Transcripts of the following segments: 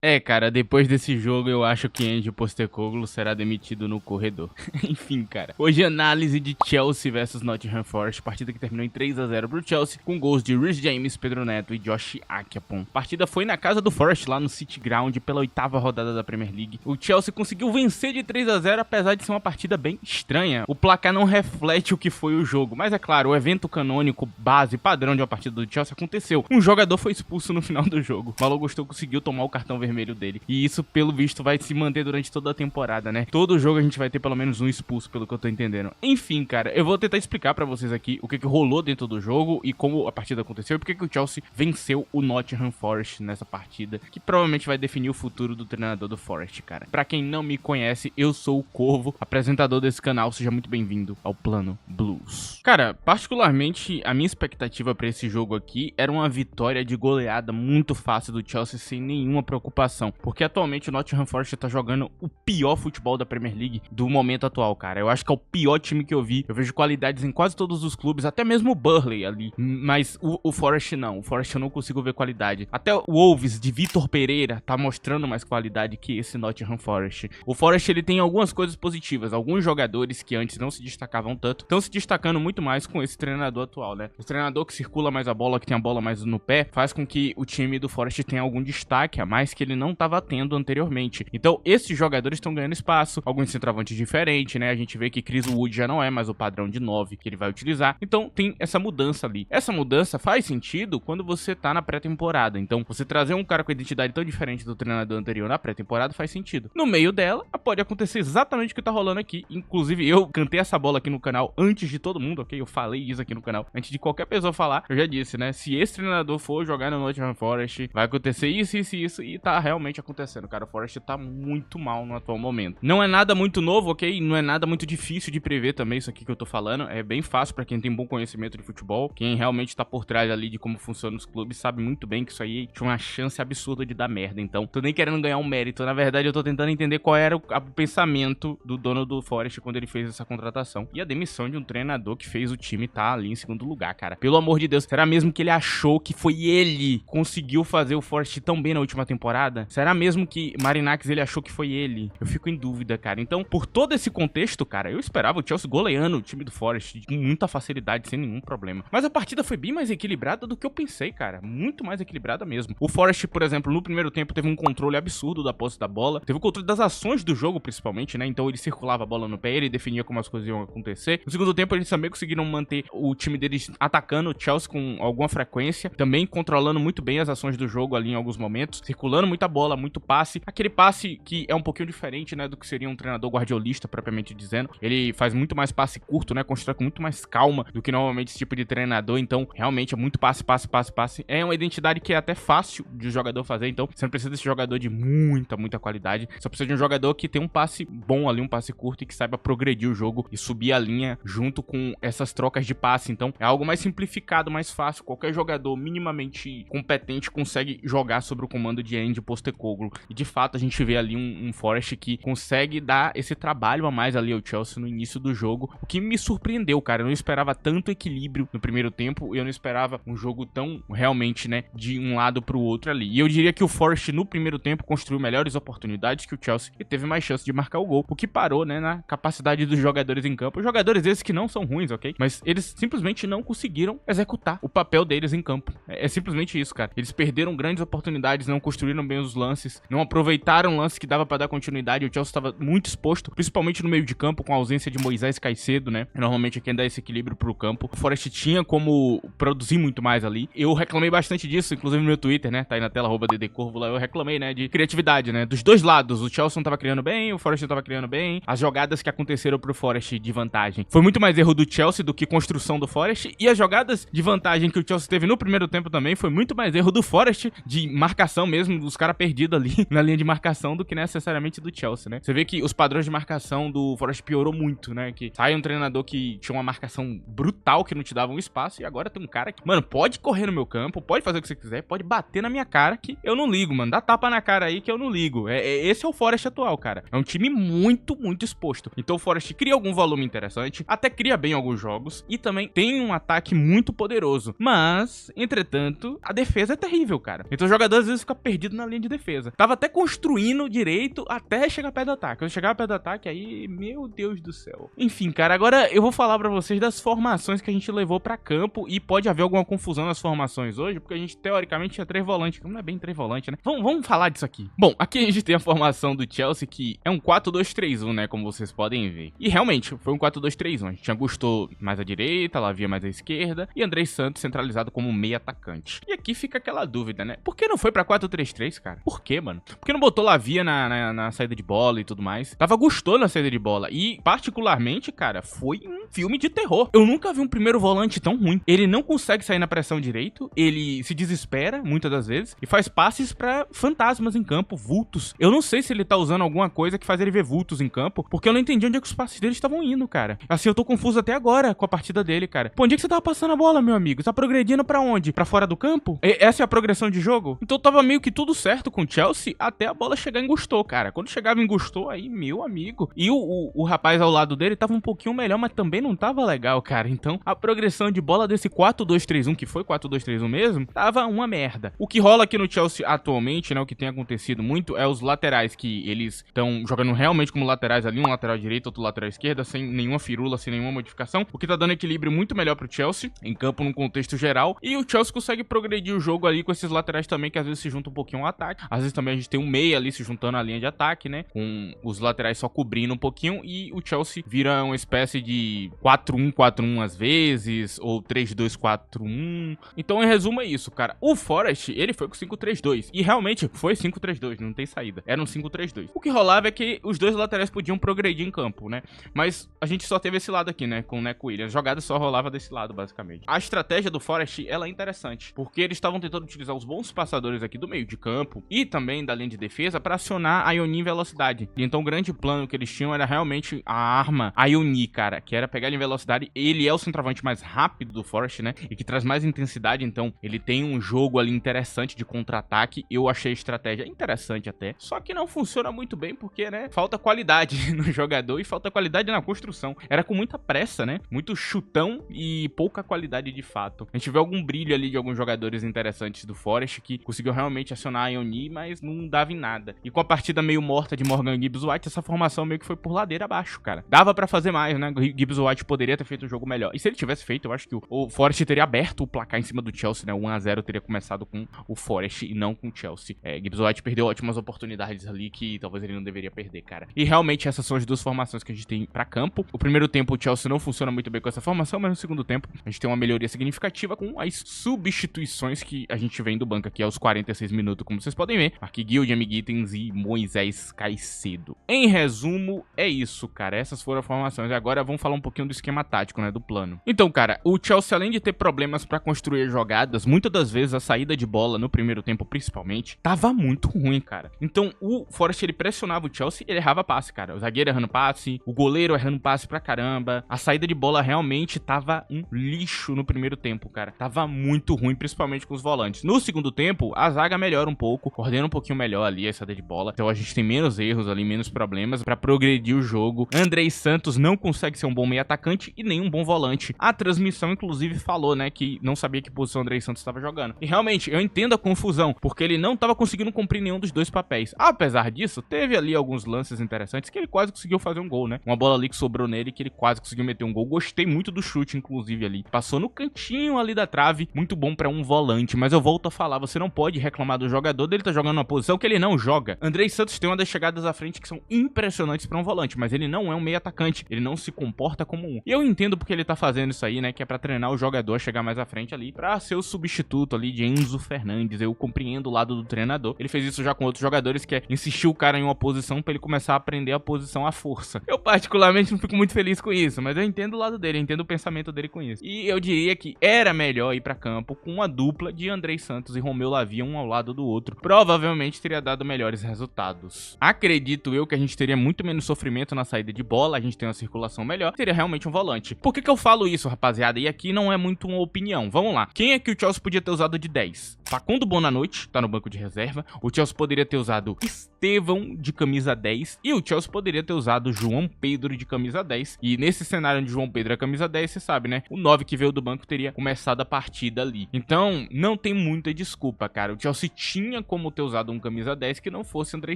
É, cara, depois desse jogo eu acho que Ange Postecoglou será demitido no corredor. Enfim, cara. Hoje análise de Chelsea versus Nottingham Forest, partida que terminou em 3-0 pro Chelsea, com gols de Reece James, Pedro Neto e Josh Akpom. A partida foi na casa do Forest, lá no City Ground, pela 8ª rodada da Premier League. O Chelsea conseguiu vencer de 3-0, apesar de ser uma partida bem estranha. O placar não reflete o que foi o jogo, mas é claro, o evento canônico, base, padrão de uma partida do Chelsea aconteceu. Um jogador foi expulso no final do jogo. O Malo Gusto conseguiu tomar o cartão vermelho dele. E isso, pelo visto, vai se manter durante toda a temporada, né? Todo jogo a gente vai ter pelo menos um expulso, pelo que eu tô entendendo. Enfim, cara, eu vou tentar explicar pra vocês aqui o que rolou dentro do jogo e como a partida aconteceu e por que o Chelsea venceu o Nottingham Forest nessa partida, que provavelmente vai definir o futuro do treinador do Forest, cara. Pra quem não me conhece, eu sou o Corvo, apresentador desse canal. Seja muito bem-vindo ao Plano Blues. Cara, particularmente, a minha expectativa pra esse jogo aqui era uma vitória de goleada muito fácil do Chelsea sem nenhuma preocupação. Porque atualmente o Nottingham Forest tá jogando o pior futebol da Premier League do momento atual, cara. Eu acho que é o pior time que eu vi. Eu vejo qualidades em quase todos os clubes, até mesmo o Burnley ali. Mas o Forest não. O Forest eu não consigo ver qualidade. Até o Wolves de Vitor Pereira tá mostrando mais qualidade que esse Nottingham Forest. O Forest ele tem algumas coisas positivas. Alguns jogadores que antes não se destacavam tanto estão se destacando muito mais com esse treinador atual, né? O treinador que circula mais a bola, que tem a bola mais no pé, faz com que o time do Forest tenha algum destaque a mais que ele não estava tendo anteriormente. Então, esses jogadores estão ganhando espaço, alguns centroavantes diferentes, né? A gente vê que Chris Wood já não é mais o padrão de 9 que ele vai utilizar. Então, tem essa mudança ali. Essa mudança faz sentido quando você tá na pré-temporada. Então, você trazer um cara com identidade tão diferente do treinador anterior na pré-temporada faz sentido. No meio dela, pode acontecer exatamente o que tá rolando aqui. Inclusive, eu cantei essa bola aqui no canal antes de todo mundo, ok? Eu falei isso aqui no canal. Antes de qualquer pessoa falar, eu já disse, né? Se esse treinador for jogar no Nottingham Forest, vai acontecer isso, isso e isso. E tá realmente acontecendo, cara. O Forest tá muito mal no atual momento. Não é nada muito novo, ok? Não é nada muito difícil de prever também isso aqui que eu tô falando. É bem fácil pra quem tem bom conhecimento de futebol. Quem realmente tá por trás ali de como funcionam os clubes sabe muito bem que isso aí tinha uma chance absurda de dar merda. Então, tô nem querendo ganhar um mérito. Na verdade, eu tô tentando entender qual era o pensamento do dono do Forest quando ele fez essa contratação. E a demissão de um treinador que fez o time tá ali em segundo lugar, cara. Pelo amor de Deus, será mesmo que ele achou que foi ele que conseguiu fazer o Forest tão bem na última temporada? Será mesmo que Marinakis ele achou que foi ele? Eu fico em dúvida, cara. Então, por todo esse contexto, cara, eu esperava o Chelsea goleando o time do Forest com muita facilidade, sem nenhum problema. Mas a partida foi bem mais equilibrada do que eu pensei, cara. Muito mais equilibrada mesmo. O Forest, por exemplo, no primeiro tempo teve um controle absurdo da posse da bola. Teve o controle das ações do jogo, principalmente, né? Então ele circulava a bola no pé, ele definia como as coisas iam acontecer. No segundo tempo, eles também conseguiram manter o time deles atacando o Chelsea com alguma frequência, também controlando muito bem as ações do jogo ali em alguns momentos, circulando muita bola, muito passe. Aquele passe que é um pouquinho diferente, né, do que seria um treinador guardiolista, propriamente dizendo. Ele faz muito mais passe curto, né, constrói com muito mais calma do que normalmente esse tipo de treinador. Então, realmente é muito passe, passe, passe, passe. É uma identidade que é até fácil de o jogador fazer. Então, você não precisa desse jogador de muita qualidade. Só precisa de um jogador que tem um passe bom ali, um passe curto e que saiba progredir o jogo e subir a linha junto com essas trocas de passe. Então, é algo mais simplificado, mais fácil. Qualquer jogador minimamente competente consegue jogar sobre o comando de Ange Postecoglou. E, de fato, a gente vê ali um Forest que consegue dar esse trabalho a mais ali ao Chelsea no início do jogo, o que me surpreendeu, cara. Eu não esperava tanto equilíbrio no primeiro tempo, e eu não esperava um jogo tão, realmente, né, de um lado pro outro ali. E eu diria que o Forest, no primeiro tempo, construiu melhores oportunidades que o Chelsea e teve mais chance de marcar o gol, o que parou, né, na capacidade dos jogadores em campo. Jogadores esses que não são ruins, ok? Mas eles simplesmente não conseguiram executar o papel deles em campo. É simplesmente isso, cara. Eles perderam grandes oportunidades, não construíram bem os lances, não aproveitaram lances que dava pra dar continuidade. O Chelsea estava muito exposto, principalmente no meio de campo, com a ausência de Moisés Caicedo, né? Normalmente é quem dá esse equilíbrio pro campo. O Forest tinha como produzir muito mais ali. Eu reclamei bastante disso, inclusive no meu Twitter, né? Tá aí na tela, @ddcorvo lá. Eu reclamei, né? De criatividade, né? Dos dois lados. O Chelsea não tava criando bem, o Forest não tava criando bem. As jogadas que aconteceram pro Forest de vantagem foi muito mais erro do Chelsea do que construção do Forest. E as jogadas de vantagem que o Chelsea teve no primeiro tempo também foi muito mais erro do Forest, de marcação mesmo, dos caras perdidos ali na linha de marcação, do que necessariamente do Chelsea, né? Você vê que os padrões de marcação do Forest piorou muito, né? Que sai um treinador que tinha uma marcação brutal, que não te dava um espaço, e agora tem um cara que, mano, pode correr no meu campo, pode fazer o que você quiser, pode bater na minha cara, que eu não ligo, mano. Dá tapa na cara aí que eu não ligo. Esse é o Forest atual, cara. É um time muito exposto. Então o Forest cria algum volume interessante, até cria bem alguns jogos, e também tem um ataque muito poderoso. Mas, entretanto, a defesa é terrível, cara. Então o jogador às vezes fica perdido na linha de defesa. Tava até construindo direito até chegar perto do ataque. Quando chegava perto do ataque, aí, meu Deus do céu. Enfim, cara, agora eu vou falar pra vocês das formações que a gente levou pra campo e pode haver alguma confusão nas formações hoje, porque a gente teoricamente tinha 3 volantes, não é bem 3 volantes, né? Vamos falar disso aqui. Bom, aqui a gente tem a formação do Chelsea, que é um 4-2-3-1, né, como vocês podem ver. E realmente, foi um 4-2-3-1. A gente tinha Gusto mais à direita, Lavia mais à esquerda e Andrei Santos centralizado como meio atacante. E aqui fica aquela dúvida, né? Por que não foi pra 4-3-3, cara? Por que, mano? Por que não botou Lavia na saída de bola e tudo mais? Tava Gusto na saída de bola. E, particularmente, cara, foi um filme de terror. Eu nunca vi um primeiro volante tão ruim. Ele não consegue sair na pressão direito, ele se desespera, muitas das vezes, e faz passes pra fantasmas em campo, vultos. Eu não sei se ele tá usando alguma coisa que faz ele ver vultos em campo, porque eu não entendi onde é que os passes dele estavam indo, cara. Assim, eu tô confuso até agora com a partida dele, cara. Pô, onde é que você tava passando a bola, meu amigo? Você tá progredindo pra onde? Pra fora do campo? Essa é a progressão de jogo? Então tava meio que tudo certo com o Chelsea até a bola chegar em Gusto, cara. Quando chegava em Gusto, aí, meu amigo. E o rapaz ao lado dele tava um pouquinho melhor, mas também não tava legal, cara. Então a progressão de bola desse 4-2-3-1, que foi 4-2-3-1 mesmo, tava uma merda. O que rola aqui no Chelsea atualmente, né, o que tem acontecido muito, é os laterais, que eles estão jogando realmente como laterais ali, um lateral direito, outro lateral esquerda, sem nenhuma firula, sem nenhuma modificação, o que tá dando equilíbrio muito melhor pro Chelsea, em campo, num contexto geral, e o Chelsea consegue progredir o jogo ali com esses laterais também, que às vezes se juntam um pouquinho ao ataque, às vezes também a gente tem um meia ali se juntando à linha de ataque, né, com os laterais só cobrindo um pouquinho, e o Chelsea vira uma espécie de 4-1-4-1 às vezes, ou 3-2-4-1, então em resumo é isso, cara. O Forest, ele foi com 5-3-2, e realmente foi 5-3-2, não tem saída, era um 5-3-2. O que rolava é que os dois laterais podiam progredir em campo, né, mas a gente só teve esse lado aqui, né, com o Neco Williams, a jogada só rolava desse lado, basicamente. A estratégia do Forest, ela é interessante, porque eles estavam tentando utilizar os bons passadores aqui do meio de campo, e também da linha de defesa, para acionar a Ioni em velocidade. E então o grande plano que eles tinham era realmente a arma Ioni, cara, que era pegar ele em velocidade. Ele é o centroavante mais rápido do Forest, né, e que traz mais intensidade, então ele tem um jogo ali interessante de contra-ataque. Eu achei a estratégia interessante até, só que não funciona muito bem porque, né, falta qualidade no jogador e falta qualidade na construção. Era com muita pressa, né, muito chutão e pouca qualidade de fato. A gente vê algum brilho ali de alguns jogadores interessantes do Forest que conseguiu realmente acionar a Ioni, mas não dava em nada. E com a partida meio morta de Morgan Gibbs White, essa formação meio que foi por ladeira abaixo, cara. Dava pra fazer mais, né, Gibbs White poderia ter feito um jogo melhor. E se ele tivesse feito, eu acho que o Forest teria aberto o placar em cima do Chelsea, né, 1-0 teria começado com o Forest e não com o Chelsea. Gibbs White perdeu ótimas oportunidades ali que talvez ele não deveria perder, cara. E realmente essas são as duas formações que a gente tem pra campo. O primeiro tempo o Chelsea não funciona muito bem com essa formação, mas no segundo tempo a gente tem uma melhoria significativa com as substituições que a gente vem do banco aqui aos 46 minutos, como vocês podem ver. Mark Gill, Jamie Gittens e Moisés Caicedo. Em resumo, é isso, cara. Essas foram as formações. E agora vamos falar um pouquinho do esquema tático, né, do plano. Então, cara, o Chelsea, além de ter problemas pra construir jogadas, muitas das vezes a saída de bola no primeiro tempo, principalmente, tava muito ruim, cara. Então, o Forest, ele pressionava o Chelsea e ele errava passe, cara. O zagueiro errando passe, o goleiro errando passe pra caramba. A saída de bola realmente tava um lixo no primeiro tempo, cara. Tava muito ruim, principalmente com os volantes. No segundo tempo, a zaga melhora um pouco, coordena um pouquinho melhor ali a saída de bola. Então a gente tem menos erros ali, menos problemas pra progredir o jogo. Andrei Santos não consegue ser um bom meio atacante e nem um bom volante. A transmissão, inclusive, falou, né, que não sabia que posição o Andrei Santos estava jogando. E realmente, eu entendo a confusão, porque ele não estava conseguindo cumprir nenhum dos dois papéis. Apesar disso, teve ali alguns lances interessantes que ele quase conseguiu fazer um gol, né? Uma bola ali que sobrou nele que ele quase conseguiu meter um gol. Gostei muito do chute, inclusive, ali. Passou no cantinho ali da trave, muito bom pra um volante. Mas eu volto a falar, você não pode reclamar do jogador dele tá jogando uma posição que ele não joga. Andrei Santos tem uma das chegadas à frente que são impressionantes pra um volante, mas ele não é um meio atacante. Ele não se comporta como um. E eu entendo porque ele tá fazendo isso aí, né? Que é pra treinar o jogador a chegar mais à frente ali, pra ser o substituto ali de Enzo Fernandes. Eu compreendo o lado do treinador. Ele fez isso já com outros jogadores, que é insistir o cara em uma posição pra ele começar a aprender a posição à força. Eu particularmente não fico muito feliz com isso, mas eu entendo o lado dele, eu entendo o pensamento dele com isso. E eu diria que era melhor ir pra campo com uma dupla de Andrei Santos e Romeu Lavia, um ao lado do outro. Provavelmente teria dado melhores resultados. Acredito eu que a gente teria muito menos sofrimento na saída de bola, a gente tem uma circulação melhor, seria realmente um volante. Por que eu falo isso, rapaziada? E aqui não é muito uma opinião. Vamos lá. Quem é que o Chelsea podia ter usado de 10? Facundo Bonanoite, tá no banco de reserva. O Chelsea poderia ter usado Estevão de camisa 10 e o Chelsea poderia ter usado o João Pedro de camisa 10. E nesse cenário onde João Pedro é camisa 10, você sabe, né? O 9 que veio do banco teria começado a partida ali. Então, não tem muita desculpa, cara. O Chelsea tinha como ter usado um camisa 10 que não fosse Andrei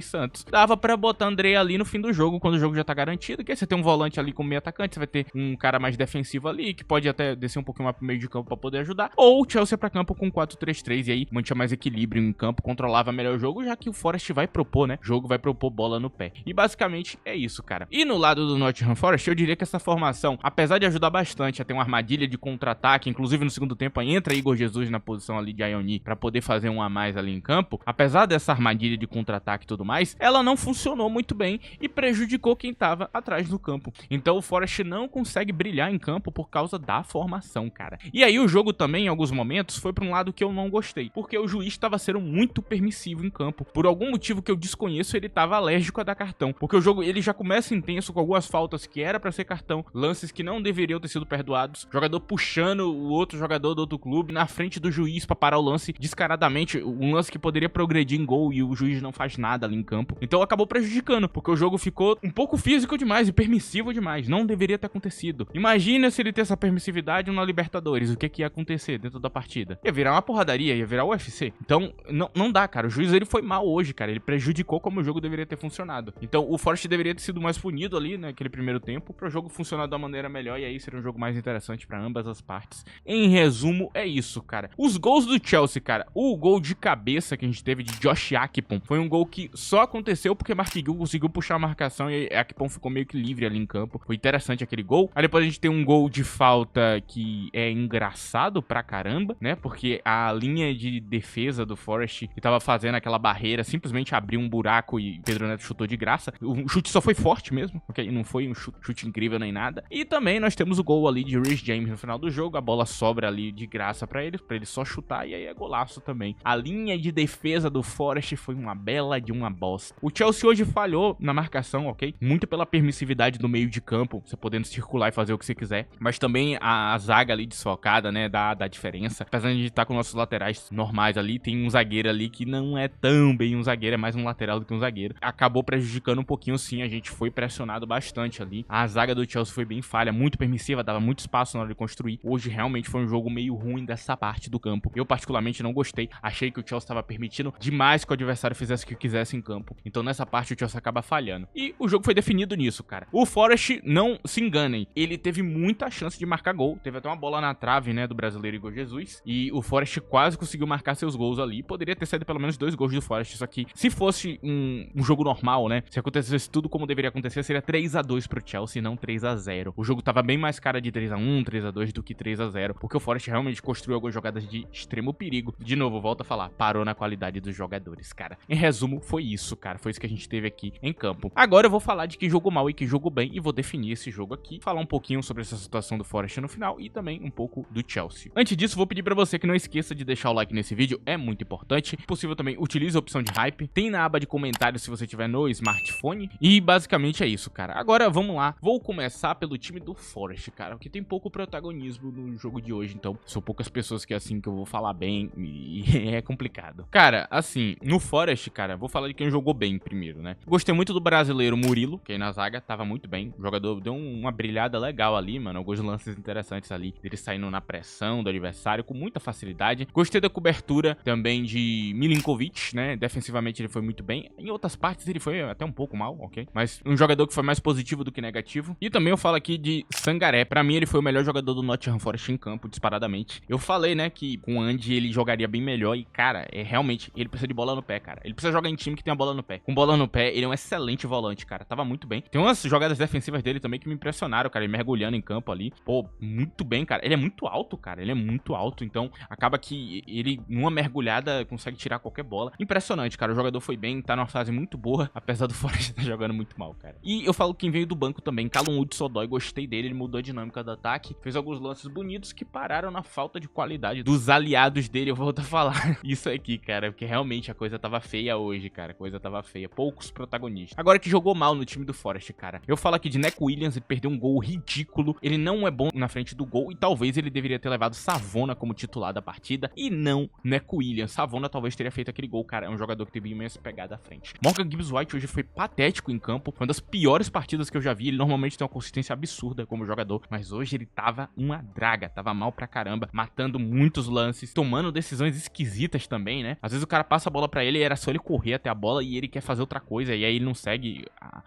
Santos. Dava pra botar Andrei ali no fim do jogo, quando o jogo já tá garantido, que aí você tem um volante ali como meio atacante, você vai ter um cara mais defensivo ali, que pode até descer um pouquinho mais pro meio de campo pra poder ajudar. Ou o Chelsea pra campo com 4-3-3 e aí mantinha mais equilíbrio em campo, controlava melhor o jogo, já que o Forest vai propor, né? O jogo vai propor bola no pé. E basicamente é isso, cara. E no lado do Nottingham Forest, eu diria que essa formação, apesar de ajudar bastante a ter uma armadilha de contra-ataque, inclusive no segundo tempo entra Igor Jesus na posição ali de Ioni pra poder fazer um a mais ali em campo, apesar dessa armadilha de contra-ataque e tudo mais, ela não funcionou muito bem e prejudicou quem tava atrás do campo. Então o Forest não consegue brilhar em campo por causa da formação, cara. E aí o jogo também, em alguns momentos, foi pra um lado que eu não gostei, porque o juiz tava sendo muito permissivo em campo. Por algum motivo que eu desconheço, ele tava alérgico a dar cartão, porque o jogo ele já começa intenso com algumas faltas que era pra ser cartão, lances que não deveriam ter sido perdoados, jogador puxando o outro jogador do outro clube na frente do juiz pra parar o lance descaradamente, um lance que poderia progredir em gol e o juiz não faz nada ali em campo. Então acabou prejudicando, porque o jogo ficou um pouco físico demais e permissivo demais, não deveria ter acontecido. Imagina se ele ter essa permissividade na Libertadores, o que ia acontecer dentro da partida? Ia virar uma porradaria, ia virar UFC. Então não dá, cara, o juiz ele foi mal hoje, cara, ele prejudicou como o jogo deveria ter funcionado. Então o Forest deveria ter sido mais punido ali naquele primeiro tempo, para o jogo funcionar de uma maneira melhor e aí seria um jogo mais interessante para ambas as partes. Em resumo, é isso, cara. Os gols do Chelsea, cara, o gol de cabeça que a gente teve de Josh Akpom foi um gol que só aconteceu porque Mark Gill conseguiu puxar a marcação e Akpom ficou meio que livre ali em campo. Foi interessante aquele gol. Aí depois a gente tem um gol de falta que é engraçado pra caramba, né? Porque a linha de defesa do Forest que tava fazendo aquela barreira simplesmente abriu um buraco e Pedro Neto chutou de graça. O chute só foi forte mesmo, ok? Não foi um chute incrível nem nada. E também nós temos o gol ali de Reece James no final do jogo. A bola sobra ali de graça pra ele só chutar e aí é golaço também. A linha de defesa do Forest foi uma bela de uma bosta. O Chelsea hoje falhou na marcação, ok? Muito pela permissividade do meio de campo, você podendo circular e fazer o que você quiser. Mas também a zaga ali desfocada, né? Dá diferença. Apesar de a gente estar com nossos laterais normais ali, tem um zagueiro ali que não é tão bem um zagueiro, é mais um lateral do que um zagueiro. Acabou prejudicando um pouquinho sim, a gente foi pressionado bastante ali. A zaga do Chelsea foi bem falha, muito permissiva, dava muito espaço na hora de construir. Hoje realmente foi um jogo meio ruim dessa parte do campo. Eu particularmente não gostei, achei que o Chelsea estava permitindo demais que o adversário fizesse o que quisesse em campo. Então nessa parte o Chelsea acaba falhando. E o jogo foi definido nisso, cara. O Forest, não se enganem, ele teve muita chance de marcar gol. Teve até uma bola na trave, né, do brasileiro Igor Jesus. E o Forest quase conseguiu marcar seus gols ali. Poderia ter saído pelo menos 2 gols do Forest. Isso aqui, se fosse um jogo normal, né, se acontecesse tudo como deveria acontecer, seria 3-2 pro Chelsea, não 3-0. O jogo tava bem mais cara de 3-1, 3-2 do que 3-0, porque o Forest realmente construiu algumas jogadas de extremo perigo. De novo, volto a falar, parou na qualidade dos jogadores, cara. Em resumo, foi isso, cara. Foi isso que a gente teve aqui em campo. Agora eu vou falar de quem jogou mal e quem jogou bem e vou definir esse jogo aqui, falar um pouquinho sobre essa situação do Forest no final e também um pouco do Chelsea. Antes disso, vou pedir pra você que não esqueça de deixar o like nesse vídeo, é muito importante. Se possível também, utilize a opção de hype. Tem na aba de comentários se você tiver no smartphone. E basicamente é isso, cara. Agora vamos lá. Vou começar pelo time do Forest, cara, que tem pouco protagonismo no jogo de hoje, então são poucas pessoas que assim que eu vou falar bem e é complicado. Cara, assim, no Forest, cara, vou falar de quem jogou bem primeiro, né? Gostei muito do brasileiro Murilo, que aí na zaga tava muito bem. O jogador deu uma brilhada legal ali, mano. Alguns lances interessantes ali, ele saindo na pressão do adversário com muita facilidade. Gostei da cobertura também de Milinkovic, né? Defensivamente ele foi muito bem. Em outras partes ele foi até um pouco mal, ok? Mas um jogador que foi mais positivo do que negativo. E também eu falo aqui de Sangaré. Pra mim ele foi o melhor jogador do Nottingham Forest em campo, disparadamente. Eu falei, né, que com o Andy ele jogaria bem melhor e, cara, realmente, ele precisa de bola no pé, cara. Ele precisa jogar em time que tem a bola no pé. Com bola no pé, ele é um excelente volante, cara. Tava muito bem. Tem umas jogadas defensivas dele também que me impressionaram, cara. Ele mergulhando em campo ali. Pô, muito bem, cara. Ele é muito alto, cara. Ele é muito alto. Então, acaba que ele, numa mergulhada, consegue tirar qualquer bola. Impressionante, cara. O jogador foi bem, tá numa fase muito boa, apesar do Forest estar jogando muito mal, cara. E eu falo quem veio do banco também, Callum Hudson-Odoi. Gostei dele, ele mudou a dinâmica do ataque. Fez alguns lances bonitos que pararam na falta de qualidade dos aliados dele. Eu volto a falar isso aqui, cara, porque realmente a coisa tava feia hoje, cara. A coisa tava feia. Poucos protagonistas. Agora que jogou mal no time do Forest, cara. Eu falo aqui de Neco Williams, ele perdeu um gol ridículo. Ele não é bom na frente do gol e talvez ele deveria ter levado Savona como titular da partida e não Neco Williams. Savona talvez teria feito aquele gol, cara. É um jogador que teve imensa pegada da frente. Morgan Gibbs White hoje foi patético em campo, foi uma das piores partidas que eu já vi. Ele normalmente tem uma consistência absurda como jogador, mas hoje ele tava uma draga, tava mal pra caramba, matando muitos lances, tomando decisões esquisitas também, né? Às vezes o cara passa a bola pra ele e era só ele correr até a bola e ele quer fazer outra coisa, e aí ele não segue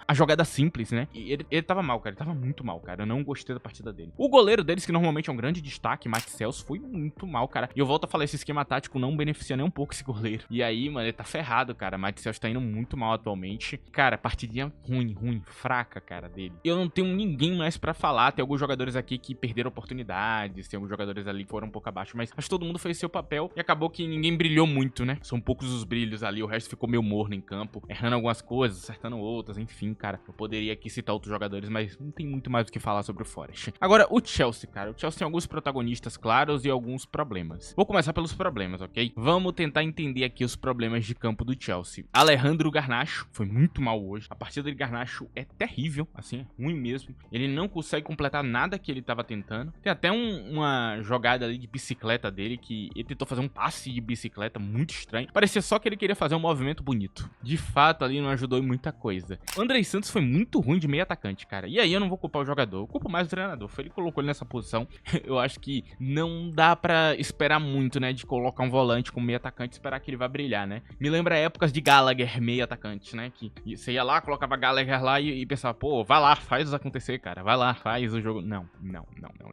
a jogada simples, né? E ele tava mal, cara, ele tava muito mal, cara. Eu não gostei da partida dele. O goleiro deles, que normalmente é um grande destaque, Matt Celso, foi muito mal, cara. E eu volto a falar, esse esquema tático não beneficia nem um pouco esse goleiro. E aí, mano, ele tá ferrado, cara. Matt Celso tá indo muito mal atualmente. Cara, partidinha ruim, fraca, cara, dele. Eu não tenho ninguém mais pra falar. Tem alguns jogadores aqui que perderam oportunidades, tem alguns jogadores ali que foram um pouco abaixo, mas acho que todo mundo fez seu papel e acabou que ninguém brilhou muito, né? São poucos os brilhos ali, o resto ficou meio morno em campo, errando algumas coisas, acertando outras, enfim, cara. Eu poderia aqui citar outros jogadores, mas não tem muito mais o que falar sobre o Forest. Agora, o Chelsea, cara. O Chelsea tem alguns protagonistas claros e alguns problemas. Vou começar pelos problemas, ok? Vamos tentar entender aqui os problemas de campo do Chelsea. Alejandro Garnacho foi muito mal hoje. A partida de Garnacho é terrível, assim, é ruim mesmo. Ele não consegue completar nada que ele tava tentando. Tem até uma jogada ali de bicicleta dele, que ele tentou fazer um passe de bicicleta muito estranho. Parecia só que ele queria fazer um movimento bonito. De fato, ali não ajudou em muita coisa. O Andrei Santos foi muito ruim de meio atacante, cara. E aí eu não vou culpar o jogador, eu culpo mais o treinador. Foi ele que colocou ele nessa posição. Eu acho que não dá pra esperar muito, né, de colocar um volante como meio atacante e esperar que ele vá brilhar, né? Me lembra épocas de Gallagher meio atacante, né? Que você ia lá, colocava Gallagher lá e pensava, pô, vai lá, faz acontecer, cara. Vai lá, faz o jogo. Não,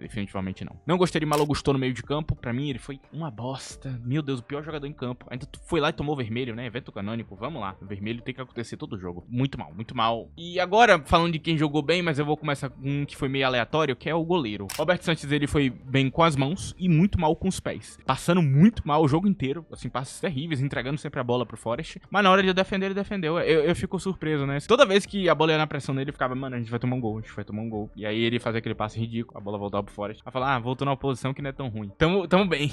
definitivamente não. Não gostei de Malo Gusto no meio de campo. Pra mim, ele foi uma bosta. Meu Deus, o pior jogador em campo. Ainda foi lá e tomou vermelho, né? Evento canônico, vamos lá. O vermelho tem que acontecer todo jogo. Muito mal, muito mal. E agora, falando de quem jogou bem, mas eu vou começar com um que foi meio aleatório, que é o goleiro. Robert Sanches, ele foi bem com as mãos e muito mal com os pés. Passando muito mal o jogo inteiro, assim, passes terríveis, entregando sempre a bola pro Forest. Mas na hora de defender, ele defendeu. Eu fico surpreso, né? Toda vez que a bola ia na pressão dele, ficava, mano, a gente vai tomar um gol, a gente vai tomar um gol. E aí ele fazia aquele passe ridículo, a bola voltava pro Forest. Aí falar, voltou na oposição que não é tão ruim. Tamo bem.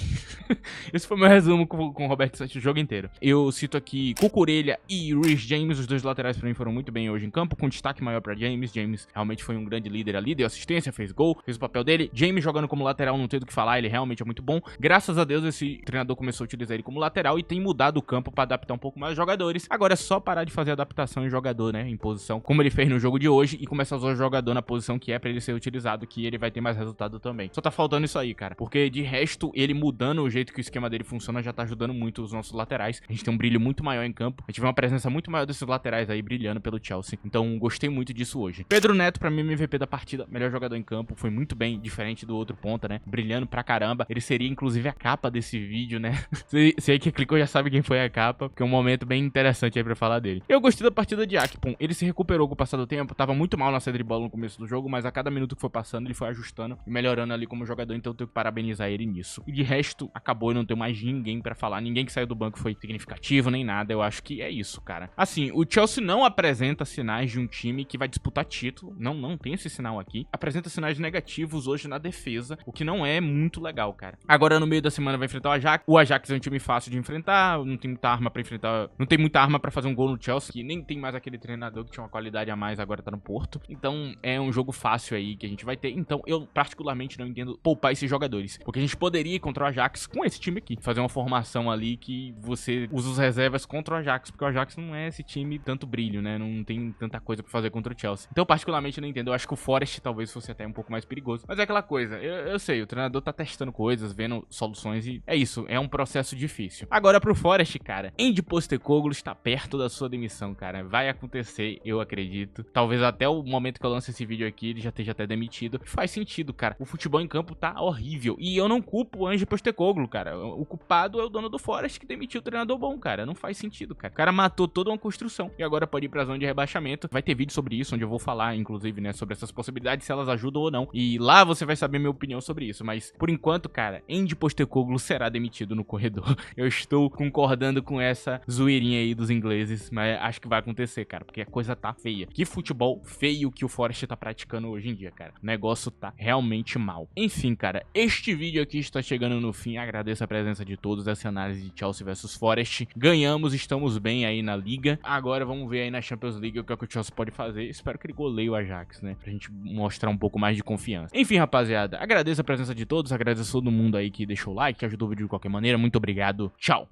Esse foi meu resumo com o Robert Sanches o jogo inteiro. Eu cito aqui Cucurella e Reece James, os dois laterais pra mim foram muito bem hoje em campo, com destaque maior pra James. James realmente foi um grande líder ali, deu assistência, fez gol, fez o papel dele. James jogando como lateral, não tem do que falar, ele realmente é muito bom. Graças a Deus esse treinador começou a utilizar ele como lateral e tem mudado o campo pra adaptar um pouco mais os jogadores. Agora é só parar de fazer adaptação em jogador, né, em posição, como ele fez no jogo de hoje, e começar a usar o jogador na posição que é pra ele ser utilizado, que ele vai ter mais resultado também. Só tá faltando isso aí, cara, porque de resto, ele mudando o jeito que o esquema dele funciona já tá ajudando muito os nossos laterais. A gente tem um brilho muito maior em campo, a gente vê uma presença muito maior desses laterais aí brilhando pelo Chelsea. Então, gostei muito disso hoje. Pedro Neto, pra mim, MVP da partida, melhor jogador em campo, foi muito bem, diferente do outro ponta, né, brilhando pra caramba. Ele seria, inclusive, a capa desse vídeo, né. Você aí que clicou já sabe quem foi a capa, porque é um momento bem interessante aí pra falar dele. Eu gostei da partida de Akpom, ele se recuperou com o passar do tempo, tava muito mal na saída de bola no começo do jogo, mas a cada minuto que foi passando, ele foi ajustando e melhorando ali como jogador, então eu tenho que parabenizar ele nisso. E de resto, acabou, eu não tenho mais ninguém pra falar, ninguém que saiu do banco foi significativo, nem nada, eu acho que é isso, cara. Assim, o Chelsea não apresenta sinais de um time que vai disputar título, não tem esse sinal aqui. Apresenta sinais negativos hoje na defesa, o que não é muito legal, cara. Agora, no meio da semana, vai enfrentar o Ajax. O Ajax é um time fácil de enfrentar, não tem muita arma pra enfrentar, não tem muita arma pra fazer um gol no Chelsea, que nem tem mais aquele treinador que tinha uma qualidade a mais, agora tá no Porto. Então, é um jogo fácil aí que a gente vai ter. Então, eu particularmente não entendo poupar esses jogadores, porque a gente poderia ir contra o Ajax com esse time aqui, fazer uma formação ali que você usa os reservas contra o Ajax, porque o Ajax não é esse time tanto brilho, né? Não tem tanta coisa pra fazer contra o Chelsea. Então, particularmente, eu não entendo. Eu acho que o Forest talvez fosse até um pouco mais perigoso. Mas é aquela coisa, eu sei, o treinador tá testando coisas, vendo soluções e é isso, é um processo difícil. Agora pro Forest, cara, Ange Postecoglou está perto da sua demissão, cara. Vai acontecer, eu acredito. Talvez até o momento que eu lance esse vídeo aqui, ele já esteja até demitido. Faz sentido, cara. O futebol em campo tá horrível. E eu não culpo o Ange Postecoglou, cara. O culpado é o dono do Forest que demitiu o treinador bom, cara. Não faz sentido, cara. O cara matou toda uma construção e agora pode ir pra zona de rebaixamento. Vai ter vídeo sobre isso, onde eu vou falar, inclusive, né, sobre essas possibilidades, se elas ajudam ou não. E lá você vai saber minha opinião sobre isso. Mas, por enquanto, cara, Ange Postecoglou será demitido no corredor. Eu estou concordando com essa zoeirinha aí dos ingleses, mas acho que vai acontecer, cara, porque a coisa tá feia. Que futebol feio que o Forest tá praticando hoje em dia, cara. O negócio tá realmente mal. Enfim, cara, este vídeo aqui está chegando no fim. Agradeço a presença de todos, essa análise de Chelsea vs Forest. Ganhamos, estamos bem aí na liga. Agora vamos ver aí na Champions League o que o Chelsea pode fazer. Espero que ele goleie o Ajax, né, pra gente mostrar um pouco mais de confiança. Enfim, rapaziada, agradeço a presença de todos, agradeço a todo mundo aí que deixou o like, que ajudou o vídeo de qualquer maneira. Muito obrigado, tchau!